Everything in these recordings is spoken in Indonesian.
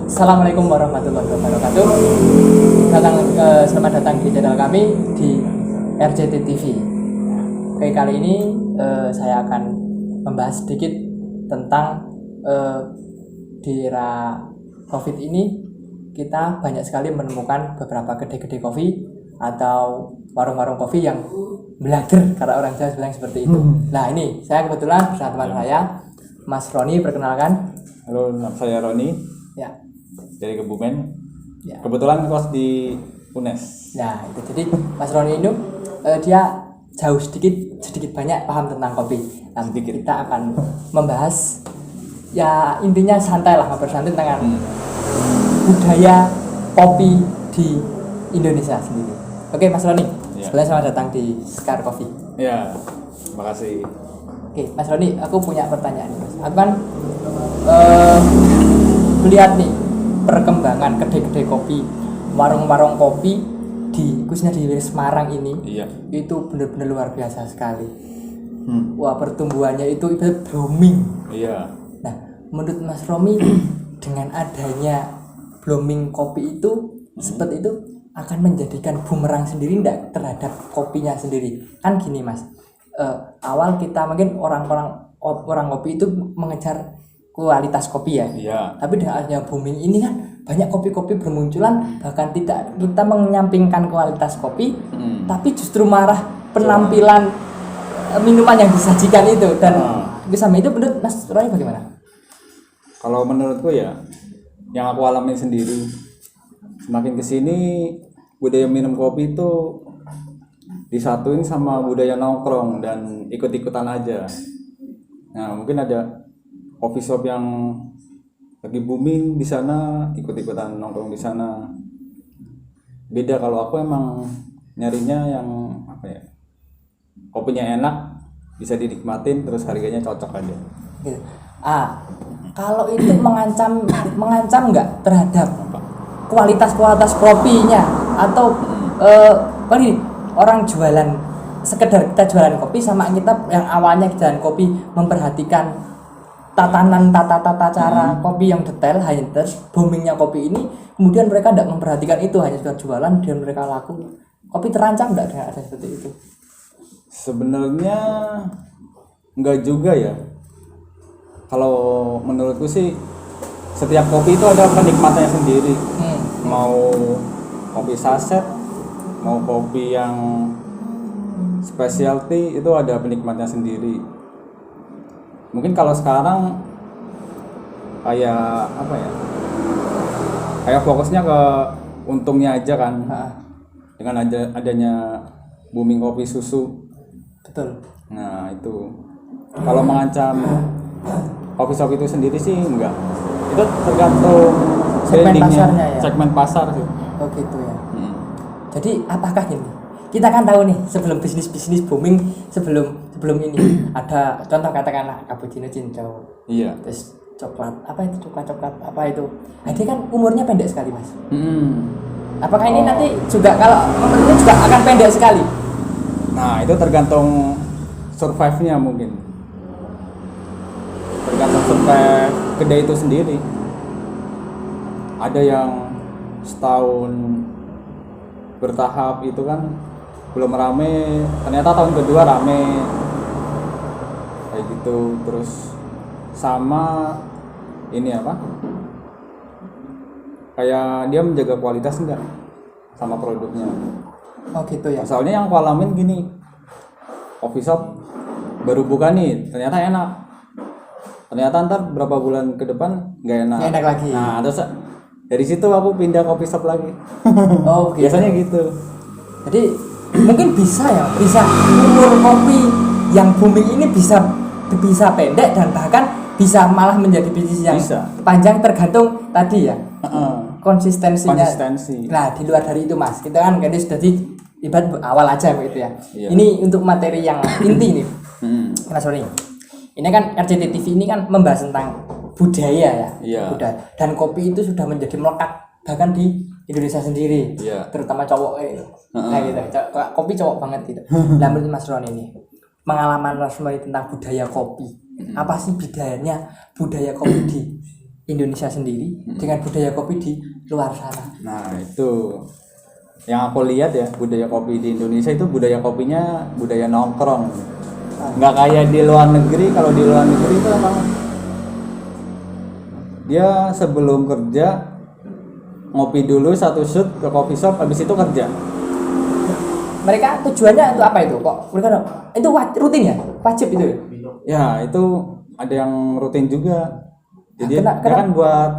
Assalamualaikum warahmatullahi wabarakatuh. Selamat datang di channel kami di RCT TV. Oke, kali ini saya akan membahas sedikit tentang di era COVID ini kita banyak sekali menemukan beberapa kedai-kedai kopi atau warung-warung kopi yang belajar, karena orang Jawa bilang seperti itu. Nah, ini saya kebetulan bersama teman saya, Mas Roni, perkenalkan. Halo, saya Roni. Ya. Dari Kebumen. Ya. Kebetulan kos di UNES. Nah, itu jadi Mas Roni ini dia jauh sedikit banyak paham tentang kopi. Nah, Sedikit. kita akan membahas, ya intinya santai lah, ngobrol santai tentang budaya kopi di Indonesia sendiri. Oke, Mas Roni, Ya. sebelumnya selamat datang di Scar Coffee. Ya, terima kasih. Oke, Mas Roni, aku punya pertanyaan nih, Mas. Aku kan melihat nih perkembangan kedai-kedai kopi, warung-warung kopi khususnya di Semarang ini. Iya. Itu benar-benar luar biasa sekali. Wah, pertumbuhannya itu booming. Iya. Nah, menurut Mas Romi dengan adanya booming kopi itu seperti itu akan menjadikan bumerang sendiri enggak terhadap kopinya sendiri? Kan gini, Mas. Awal kita mungkin orang kopi itu mengejar kualitas kopi ya. Iya. Tapi dengan adanya booming ini kan banyak kopi-kopi bermunculan, bahkan tidak kita menyampingkan kualitas kopi, tapi justru marah penampilan minuman yang disajikan itu. Dan sama itu menurut Mas Roy bagaimana? Kalau menurutku ya, yang aku alami sendiri, semakin kesini budaya minum kopi itu disatuin sama budaya nongkrong dan ikut-ikutan aja. Nah, mungkin ada coffee shop yang lagi booming di sana, ikut-ikutan nongkrong di sana. Beda kalau aku emang nyarinya yang apa ya? Kopinya enak, bisa dinikmatin, terus harganya cocok aja. Gitu. Kalau itu mengancam nggak terhadap kualitas kopinya atau ini orang jualan, sekedar kita jualan kopi sama kita yang awalnya jualan kopi memperhatikan tata cara kopi yang detail, hanya terus boomingnya kopi ini, kemudian mereka tidak memperhatikan itu, hanya sekedar jualan dan mereka laku. Kopi terancam nggak dengan ada seperti itu? Sebenarnya enggak juga ya. Kalau menurutku sih setiap kopi itu ada penikmatnya sendiri. Mau kopi saset, mau kopi yang specialty, itu ada penikmatnya sendiri. Mungkin kalau sekarang kayak apa ya? Kayak fokusnya ke untungnya aja kan. Dengan adanya booming kopi susu. Betul. Nah, itu. Kalau mengancam coffee shop itu sendiri sih enggak. Itu tergantung Segmen brandingnya, pasarnya ya? segmen pasar sih. Oh gitu ya. Jadi apakah ini? Kita kan tahu nih, sebelum bisnis booming, sebelum ini ada contoh, katakanlah cappuccino cincau. Iya. Terus coklat apa itu? Nah, ini kan umurnya pendek sekali, Mas. Apakah ini nanti juga, kalau menurutnya juga akan pendek sekali? Nah, itu tergantung survive-nya mungkin. Tergantung survive kedai itu sendiri. Ada yang setahun bertahap itu kan belum rame, ternyata tahun kedua rame. Kayak gitu. Terus sama ini apa? Kayak dia menjaga kualitas enggak sama produknya. Oh gitu ya. Soalnya yang aku alamin gini, coffee shop baru buka nih, ternyata enak. Ternyata ntar berapa bulan ke depan nggak enak. Nggak enak lagi. Nah, terus dari situ aku pindah coffee shop lagi. Oh gitu. Biasanya gitu. Jadi mungkin bisa umur kopi yang booming ini bisa pendek dan bahkan bisa malah menjadi bisnis yang panjang, tergantung tadi ya. Konsistensinya. Nah, di luar dari itu, Mas, kita kan sudah di ibarat awal aja begitu ya. Iya. Ini untuk materi yang inti nih. Mas Roni. Ini kan RCT TV ini kan membahas tentang budaya ya. Iya. Budaya. Dan kopi itu sudah menjadi melekat bahkan di Indonesia sendiri. Iya. Terutama cowok gitu. Kopi cowok banget gitu. Lah menurut Mas Roni ini, pengalaman Mas Roy tentang budaya kopi. Apa sih bedanya budaya kopi di Indonesia sendiri dengan budaya kopi di luar sana? Nah itu yang aku lihat ya, budaya kopi di Indonesia itu budaya kopinya budaya nongkrong, nggak kayak di luar negeri. Kalau di luar negeri itu emang dia sebelum kerja ngopi dulu satu shoot ke coffee shop, habis itu kerja. Mereka tujuannya untuk apa itu? Kok mereka itu rutin ya? Wajib itu ya? Ya itu ada yang rutin juga. Jadi Nah, dia kan buat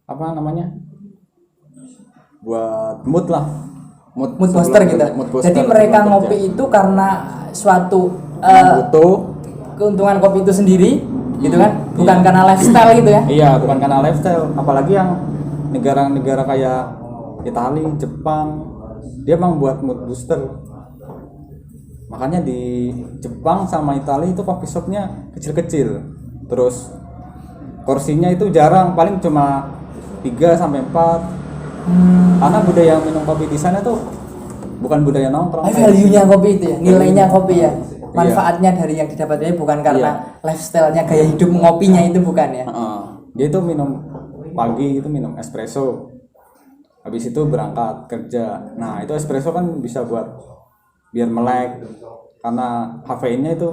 apa namanya? Buat mood lah. Mood booster gitu. Mood booster Jadi mereka sebelum ngopi kerja. itu karena suatu butuh. keuntungan kopi itu sendiri, gitu kan? Bukan Iya. karena lifestyle gitu ya? Iya, bukan karena lifestyle. Apalagi yang negara-negara kayak Italia, Jepang, dia emang buat mood booster. Makanya di Jepang sama Italia itu coffee shopnya kecil-kecil. Terus kursinya itu jarang, paling cuma 3 sampai 4. Karena budaya minum kopi di sana tuh bukan budaya nongkrong. Value-nya kopi itu ya, nilainya kopi ya. Manfaatnya dari yang didapatnya bukan karena lifestyle-nya, gaya hidup ngopinya itu bukan ya. Dia itu minum pagi itu minum espresso. Habis itu berangkat kerja. Nah, itu espresso kan bisa buat biar melek karena kafeinnya itu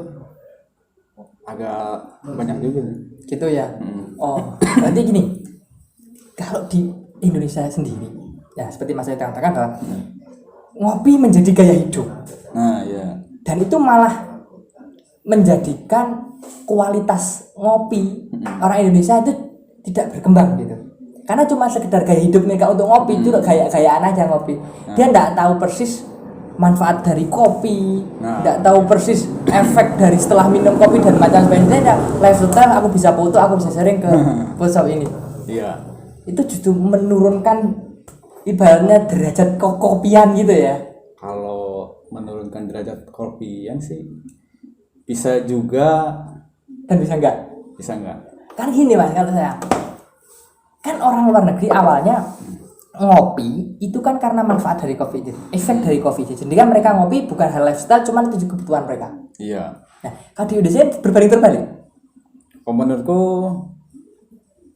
agak banyak juga. Gitu ya. Oh, berarti gini. Kalau di Indonesia sendiri, ya seperti Mas Edi katakan bahwa ngopi menjadi gaya hidup. Nah, ya. Dan itu malah menjadikan kualitas ngopi orang Indonesia itu tidak berkembang gitu. Karena cuma sekedar gaya hidup mereka untuk ngopi itu gaya-gayaan aja ngopi. Dia enggak tahu persis manfaat dari kopi, enggak tahu persis efek dari setelah minum kopi dan macam sebagainya. Lifestyle aku bisa foto, aku bisa sharing ke bosok ini. Iya. Itu justru menurunkan ibaratnya derajat kopian gitu ya. Kalau menurunkan derajat kopian sih bisa juga Dan bisa enggak? bisa enggak. Kan gini Mas, kalau saya kan orang luar negeri awalnya ngopi itu kan karena manfaat dari kopi itu, efek dari kopi itu. Jadi kan mereka ngopi bukan hal lifestyle, cuman itu juga kebutuhan mereka. Iya. Nah, kalau di Indonesia berbanding terbalik. Kalau menurutku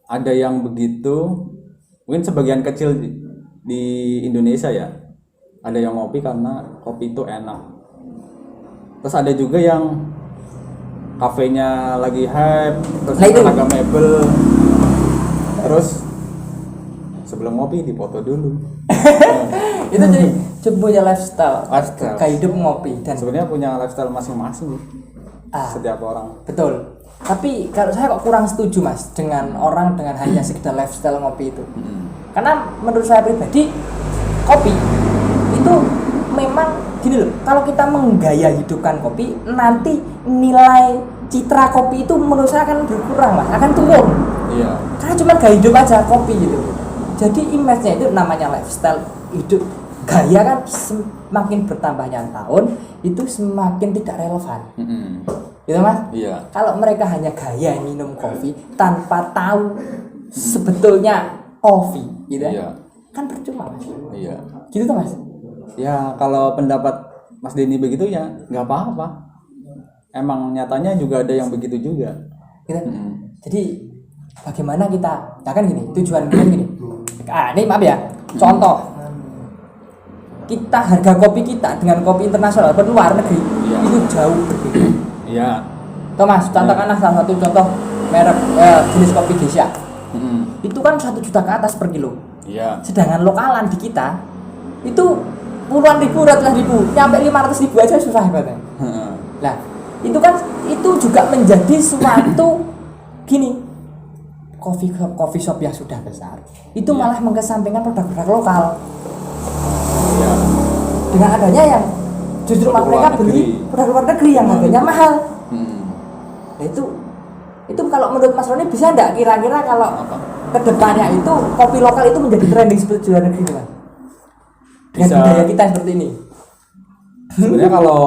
ada yang begitu, mungkin sebagian kecil di Indonesia ya. Ada yang ngopi karena kopi itu enak. Terus ada juga yang kafenya lagi hype, terus Nah, itu. harga mebel. Terus sebelum ngopi dipoto dulu. Itu jadi coba punya lifestyle. Lifestyle. Kayak hidup ngopi dan Sebenarnya punya lifestyle masing-masing setiap orang. betul. Tapi kalau saya kok kurang setuju Mas dengan orang dengan hanya sekedar lifestyle ngopi itu. Karena menurut saya pribadi kopi itu memang gini loh, kalau kita menggaya hidupkan kopi nanti nilai citra kopi itu menurut saya akan berkurang Mas, akan turun. Iya. Karena cuma gaya hidup aja kopi gitu. Jadi image-nya itu namanya lifestyle hidup. Gaya kan semakin bertambahnya tahun itu semakin tidak relevan. Gitu Mas? Iya. Kalau mereka hanya gaya minum kopi tanpa tahu sebetulnya kopi gitu Iya. kan percuma Mas. Iya. Gitu tuh Mas. Ya kalau pendapat Mas Denny begitu ya nggak apa-apa. Emang nyatanya juga ada yang begitu juga. Gitu. Jadi bagaimana kita, ya kan gini, tujuan kita gini. Ini maaf ya, contoh. Kita harga kopi kita dengan kopi internasional ataupun luar negeri itu jauh berbeda. Iya. Thomas, contohkanlah salah satu contoh merek jenis kopi Geisha. Itu kan 1 juta ke atas per kilo. Iya. Sedangkan lokalan di kita itu puluhan ribu, ratusan ribu, nyampe 500 ribu aja susah hebatnya. Nah, itu kan itu juga menjadi suatu gini, coffee shop yang sudah besar itu malah mengesampingkan produk-produk lokal. Iya. Dengan adanya yang justru Produk mereka luar beli negeri. produk luar negeri yang harganya mahal. Hmm. Nah itu kalau menurut Mas Roni bisa enggak kira-kira kalau Apa? kedepannya itu kopi lokal itu menjadi trending seperti di luar negeri Mas? Dengan Bisa. budaya kita seperti ini. Sebenarnya kalau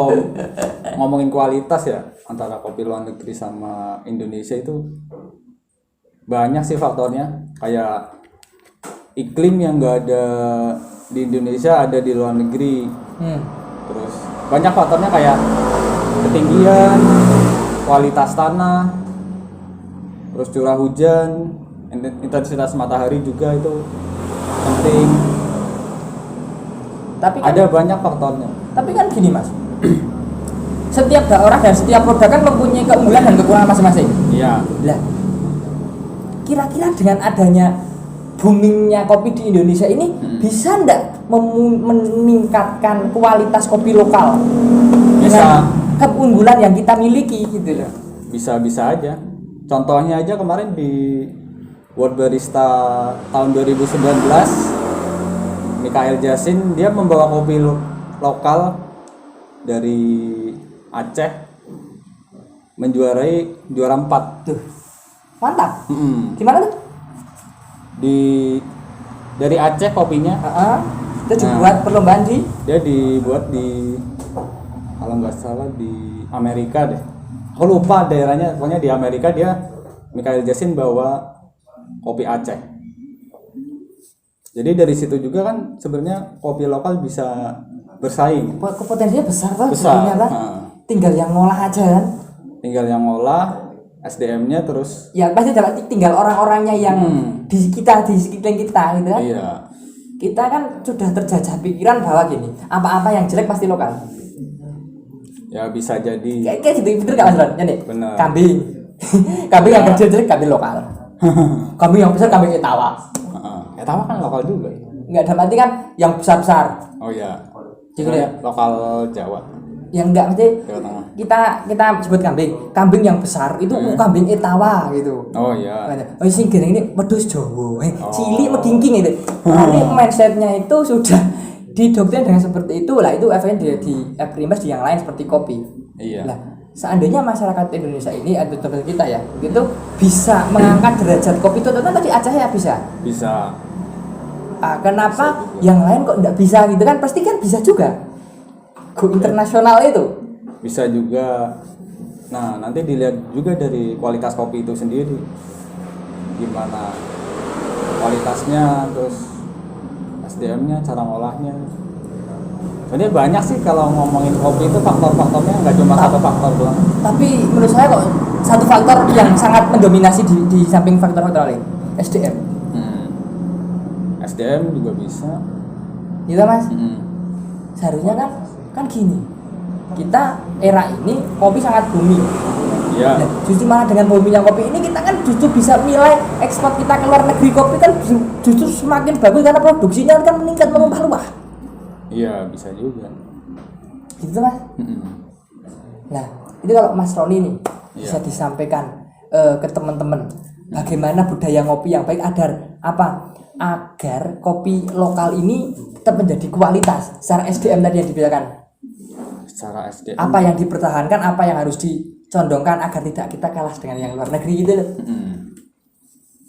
ngomongin kualitas ya antara kopi luar negeri sama Indonesia itu banyak sih faktornya. Kayak iklim yang nggak ada di Indonesia ada di luar negeri. Terus banyak faktornya kayak ketinggian, kualitas tanah, terus curah hujan, intensitas matahari juga itu penting. Tapi kan, Ada banyak faktornya. tapi kan gini Mas, setiap daerah dan setiap produk kan mempunyai keunggulan dan kekurangan masing-masing. Iya. Lah, kira-kira dengan adanya boomingnya kopi di Indonesia ini bisa ndak meningkatkan kualitas kopi lokal Bisa. dengan keunggulan yang kita miliki gitu loh. Bisa aja. Contohnya aja kemarin di World Barista tahun 2019, Mikael Jasin dia membawa kopi lokal dari Aceh menjuarai juara 4. Tuh, mantap. Mm-mm. Gimana tuh? Dari Aceh kopinya Itu dibuat perlombaan di dia dibuat di, kalau nggak salah di Amerika deh, aku lupa daerahnya, pokoknya di Amerika. Dia Mikael Jasin bawa kopi Aceh. Jadi dari situ juga kan sebenarnya kopi lokal bisa bersaing. potensinya besar tuh Besar. sebenarnya kan. Tinggal yang ngolah aja kan. Tinggal yang ngolah, SDM-nya terus. Ya pasti tinggal orang-orangnya yang di sekeliling kita gitu kan. Iya. Kita kan sudah terjajah pikiran bahwa gini, apa-apa yang jelek pasti lokal. Ya bisa jadi. Kayak gitu, bener gak Mas Ron? Ya nih, Bener. kambing. Kambing yang kecil jelek kambing lokal. Kambing yang besar kambing Etawa. Ya tahu kan lokal juga. Enggak ada arti kan yang besar-besar. Oh iya. Gitu ya. Lokal Jawa, Yang enggak mesti Jawa Tengah. kita sebut kambing. Kambing yang besar itu kambing Etawa gitu. Oh iya. Oh sing gini ini wedhus Jawa. Cilik medingking itu. Ini mindsetnya itu sudah didoktrin dengan seperti itu lah. Itu efeknya di Primus di yang lain seperti kopi. Iya. Nah, seandainya masyarakat Indonesia ini atau teman kita ya, itu bisa mengangkat derajat kopi itu, tadi Aceh ya bisa. Bisa. Kenapa yang lain kok enggak bisa gitu kan? Pasti kan bisa juga. Go internasional itu. Bisa juga. Nah, nanti dilihat juga dari kualitas kopi itu sendiri. Gimana kualitasnya, terus SDM-nya, cara ngolahnya. Sebenarnya banyak sih kalau ngomongin kopi itu faktor-faktornya, nggak cuma satu faktor doang. Tapi menurut saya kok satu faktor yang sangat mendominasi di samping faktor-faktor lain, SDM. SDM juga bisa. Gitu Mas. Seharusnya kan gini. Kita era ini kopi sangat booming. Iya. Nah, justru malah dengan boomingnya kopi ini kita kan justru bisa nilai ekspor kita ke luar negeri kopi kan justru semakin bagus karena produksinya kan meningkat melimpah-ruah. Iya, bisa juga. Gitu Mas. Nah, itu kalau Mas Roni nih bisa Iya. disampaikan ke teman-teman bagaimana budaya ngopi yang baik agar kopi lokal ini tetap menjadi kualitas secara SDM tadi yang dibilang. Secara SDM. Apa yang dipertahankan, apa yang harus dicondongkan agar tidak kita kalah dengan yang luar negeri gitu.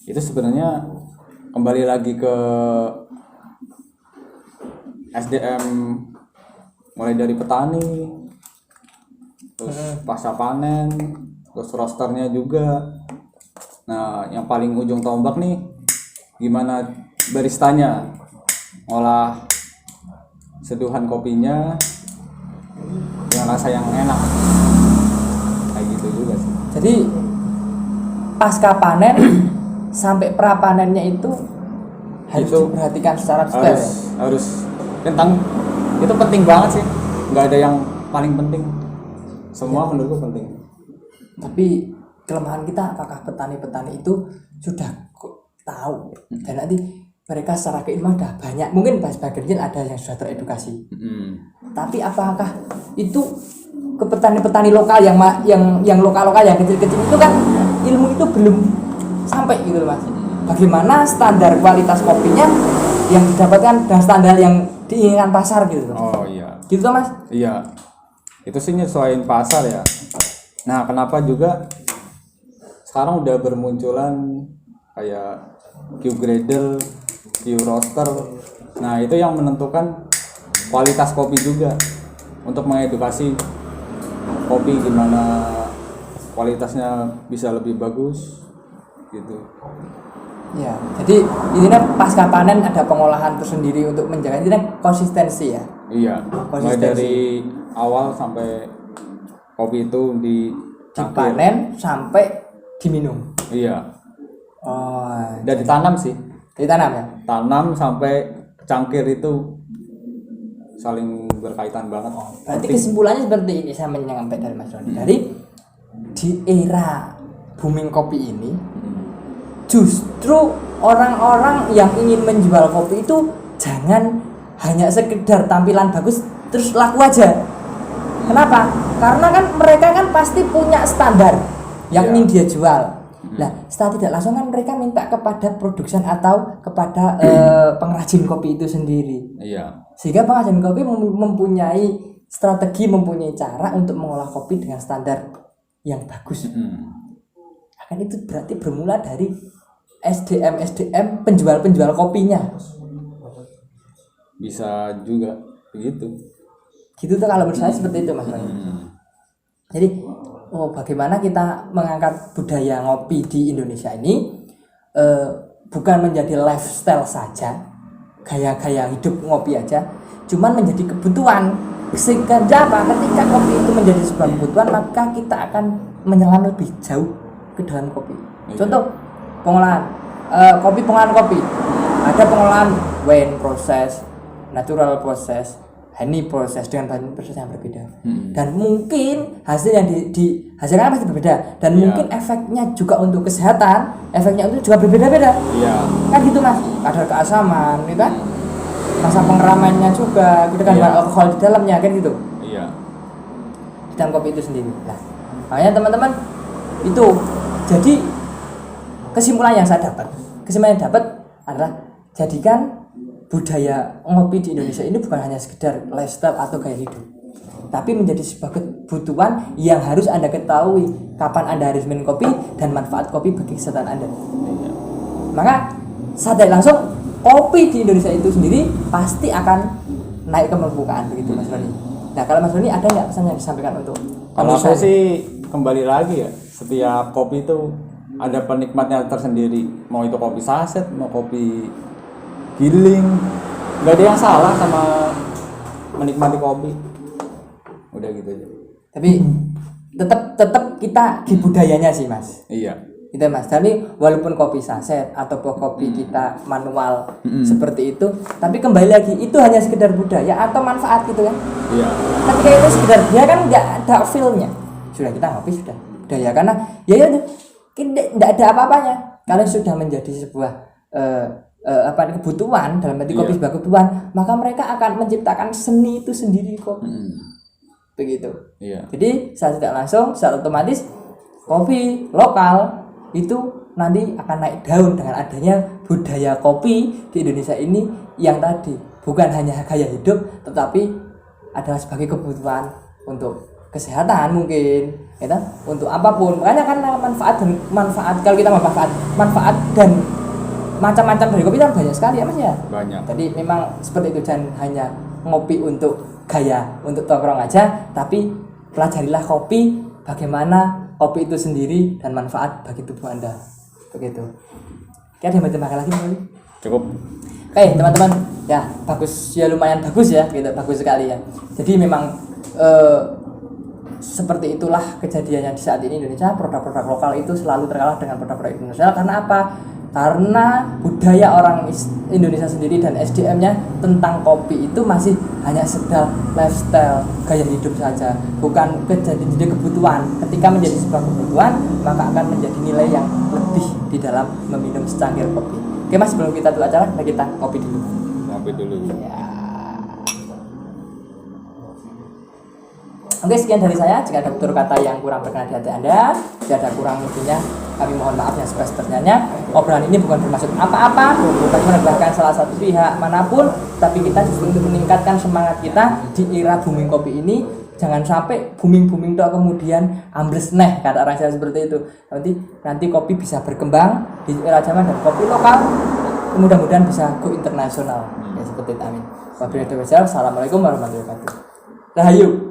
Itu sebenarnya kembali lagi ke SDM, mulai dari petani, terus pasca panen, terus rosternya juga. Nah, yang paling ujung tombak nih, gimana baristanya ngolah seduhan kopinya dengan rasa yang enak, kayak gitu juga sih. Jadi pasca panen sampai pra panennya itu harus Itu diperhatikan secara detail. harus tentang itu penting banget sih, nggak ada yang paling penting, semua menurutku penting. Tapi kelemahan kita apakah petani-petani itu sudah tahu dan nanti mereka secara keilmuan sudah banyak, mungkin sebagian ada yang sudah teredukasi. Tapi apakah itu ke petani-petani lokal yang lokal-lokal yang kecil-kecil itu kan ilmu itu belum sampai gitu Mas. Bagaimana standar kualitas kopinya yang didapatkan dan standar yang diinginkan pasar gitu. Oh iya. Gitu Mas. Iya. Itu sih nyesuaiin pasar ya. Nah, kenapa juga sekarang udah bermunculan kayak Q-grader, Q-roaster. Nah, itu yang menentukan kualitas kopi juga, untuk mengedukasi kopi gimana kualitasnya bisa lebih bagus gitu. Ya, jadi intinya pasca panen ada pengolahan tersendiri untuk menjaga intinya konsistensi ya. Iya, mulai Konsistensi. dari awal sampai kopi itu dicangkir. dipanen sampai diminum. Iya. Oh, Dan ditanam sih. ditanam ya. Tanam sampai cangkir itu saling berkaitan banget. Berarti kesimpulannya seperti ini saya menyampaikan dari Mas Roni. Dari di era booming kopi ini, justru orang-orang yang ingin menjual kopi itu jangan hanya sekedar tampilan bagus terus laku aja. Kenapa? Karena kan mereka kan pasti punya standar yang ingin dia jual. Nah, setelah tidak langsung kan mereka minta kepada produsen atau kepada pengrajin kopi itu sendiri. Iya. Sehingga pengrajin kopi mempunyai strategi, mempunyai cara untuk mengolah kopi dengan standar yang bagus. Akan itu berarti bermula dari SDM penjual kopinya. Bisa juga begitu. Gitu tuh kalau menurut saya seperti itu Mas Roni. Jadi bagaimana kita mengangkat budaya ngopi di Indonesia ini bukan menjadi lifestyle saja, gaya-gaya hidup ngopi aja, cuman menjadi kebutuhan. Sehingga apa? Ketika kopi itu menjadi sebuah kebutuhan, maka kita akan menyelam lebih jauh ke dalam kopi. Contoh pengolahan pengolahan kopi. Ada pengolahan wine proses, natural proses, honey proses dengan bahan proses yang berbeda. Dan mungkin hasil yang dihasilkan pasti berbeda, dan mungkin efeknya juga untuk kesehatan, efeknya itu juga berbeda-beda. Kan gitu Mas, kadar keasaman gitu kan, masa pengeramaiannya juga gitu kan, alkohol di dalamnya kan gitu. Di dalam kopi itu sendiri. Nah, makanya teman-teman itu, jadi kesimpulan yang saya dapat adalah jadikan budaya ngopi di Indonesia ini bukan hanya sekedar lifestyle atau gaya hidup, tapi menjadi sebuah kebutuhan yang harus Anda ketahui kapan Anda harus minum kopi dan manfaat kopi bagi kesehatan Anda. Maka sadar langsung kopi di Indonesia itu sendiri pasti akan naik ke permukaan begitu Mas Roni. Nah kalau Mas Roni ada nggak pesan yang disampaikan untuk kalau aku sih kembali lagi ya, setiap kopi itu ada penikmatnya tersendiri, mau itu kopi saset, mau kopi giling, nggak ada yang salah sama menikmati kopi. Udah gitu aja. Tapi tetap kita di budayanya sih Mas. Iya. Gitu Mas. Tapi walaupun kopi saset atau kopi kita manual seperti itu, tapi kembali lagi itu hanya sekedar budaya atau manfaat gitu kan. Iya. Ketika itu sekedar dia kan nggak ada feel-nya. Sudah kita ngopi sudah budaya, karena ya tidak ada apa-apanya. Kalau sudah menjadi sebuah kebutuhan, dalam arti kopi sebagai kebutuhan, maka mereka akan menciptakan seni itu sendiri kopi. Begitu. Iya. Jadi secara tidak langsung, secara otomatis kopi lokal itu nanti akan naik daun dengan adanya budaya kopi di Indonesia ini yang tadi bukan hanya gaya hidup, tetapi adalah sebagai kebutuhan untuk kesehatan mungkin, ya, untuk apapun. Makanya karena manfaat kalau kita manfaat dan macam-macam dari kopi kan banyak sekali ya Mas ya. Banyak. Jadi memang seperti itu, jangan hanya ngopi untuk gaya, untuk tongkrong aja, tapi pelajarilah kopi, bagaimana kopi itu sendiri dan manfaat bagi tubuh Anda. Begitu. Oke, ada yang mau tambahkan lagi Mas? Cukup. Oke, teman-teman, ya bagus ya, lumayan bagus ya, gitu, bagus sekali ya. Jadi memang seperti itulah kejadiannya di saat ini Indonesia. Produk-produk lokal itu selalu terkalah dengan produk-produk internasional. Karena apa? Karena budaya orang Indonesia sendiri dan SDM-nya tentang kopi itu masih hanya sekedar lifestyle, gaya hidup saja, bukan jadi kebutuhan. Ketika menjadi sebuah kebutuhan, maka akan menjadi nilai yang lebih di dalam meminum secangkir kopi. Oke Mas, sebelum kita tutup acara, kita kopi dulu. Kopi dulu. Ya. Oke, sekian dari saya. Jika ada tutur kata yang kurang berkenan di hati Anda, jika ada kurang lebihnya, kami mohon maaf yang sebenarnya. Obrolan ini bukan bermaksud apa-apa, bukan merendahkan salah satu pihak manapun, tapi kita justru untuk meningkatkan semangat kita di era booming kopi ini. Jangan sampai booming toh kemudian ambles neh, kata orang saya seperti itu. Nanti kopi bisa berkembang di era zaman dan kopi lokal mudah-mudahan bisa go internasional. Ya seperti itu, amin. Wabillahi taufiq. Assalamualaikum warahmatullahi wabarakatuh. Rahayu.